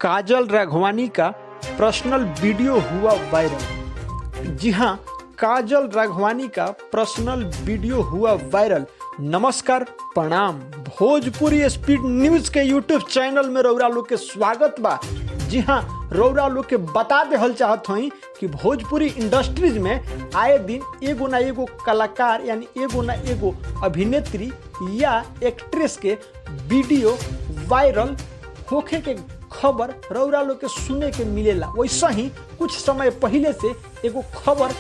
काजल राघवानी का personal video हुआ viral. जी हाँ, काजल राघवानी का पर्सनल वीडियो हुआ वायरल। नमस्कार, प्रणाम। भोजपुरी स्पीड न्यूज के यूट्यूब चैनल में रउरा लोग के स्वागत बा। जी हाँ, रउरा लोग के बता देहल चाहत हई कि भोजपुरी इंडस्ट्रीज में आए दिन एगो ना एगो कलाकार यानी एगो ना एगो अभिनेत्री या एक्ट्रेस के वीडियो वायरल होखे के खबर रउरा लोग के सुने के मिलेला। वैसा ही कुछ समय पहले से एगो खबर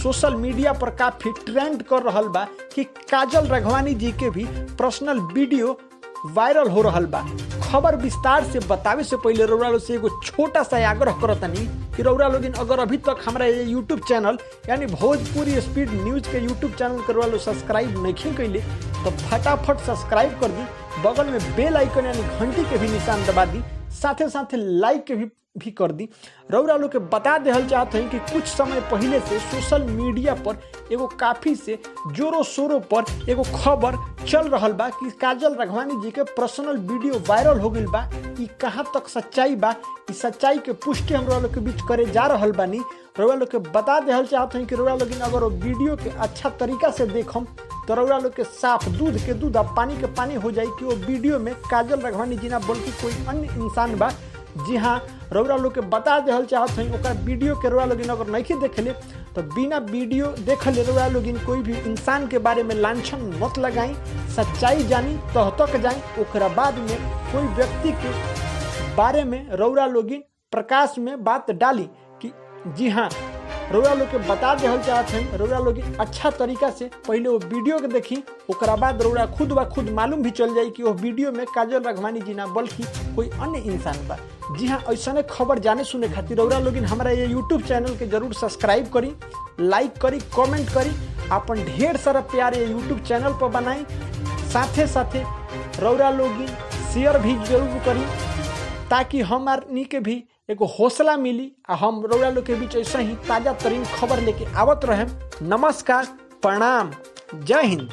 सोशल मीडिया पर काफी ट्रेंड कर रहल बा कि काजल राघवानी जी के भी पर्सनल वीडियो वायरल हो रहल बा। खबर विस्तार से बतावे से पहले रउरा लोग से एगो छोटा सा आग्रह करतनी कि रउरा लोग अगर अभी तक हमारा ये यूट्यूब चैनल यानी भोजपुरी स्पीड न्यूज के यूट्यूब चैनल के रउरा लोग सब्सक्राइब नहीं कैले तो फटाफट सब्सक्राइब कर दी, बगल में बेल आइकन यानी घंटी के भी निशान दबा दी, साथे साथे लाइक के भी कर दी। रउरा लोग के बता देहल चाहते हैं कि कुछ समय पहले से सोशल मीडिया पर एगो काफी से जोरों शोरों पर एगो खबर चल रहल बा कि काजल राघवानी जी के पर्सनल वीडियो वायरल हो गई बा। ई कहाँ तक सच्चाई बा, इस सच्चाई के पुष्टि हम रउरा लोग के बीच करे जा रहल बानी। रउरा लोग के बता देहल चाहते हैं कि रउरा लोग अगर वीडियो के अच्छा तरीका से देखम तो रउरा लोग के साफ दूध के दूध और पानी के पानी हो जाए कि वो वीडियो में काजल राघवानी जी ना बल्कि कोई अन्य इंसान बा। जी हाँ, रउरा लोग के बता देहल चाहत हई ओकर वीडियो के रउरा लोग अगर नहीं देखले तो बिना वीडियो देखले रउरा लोग कोई भी इंसान के बारे में लांछन मत लगाई, सच्चाई जानी तह तक जाई। ओकरा बाद में कोई व्यक्ति के बारे में रउरा लोग प्रकाश में बात डाली कि जी हाँ, रउरा लोग के बता देहल चाहत हैं रउरा लोग अच्छा तरीका से पहले वो वीडियो के देखी, ओकरा बाद रउरा खुद ब खुद मालूम भी चल जाई कि वो वीडियो में काजल राघवानी जी ना बल्कि कोई अन्य इंसान बा। जी हाँ, ऐसा खबर जाने सुने खातिर रउरा लोग हमारा ये यूट्यूब चैनल के जरूर सब्सक्राइब करी, लाइक करी, कमेंट करी, अपन ढेर सारा प्यार ये यूट्यूब चैनल पर बनाई। साथे साथे रउरा लोग शेयर भी जरूर करी ताकि हमारे के भी एगो हौसला मिली आ हम रउरा लोग के बीच ऐसा ही ताजा तरीन खबर लेके आवत रहे। नमस्कार, प्रणाम, जय हिंद।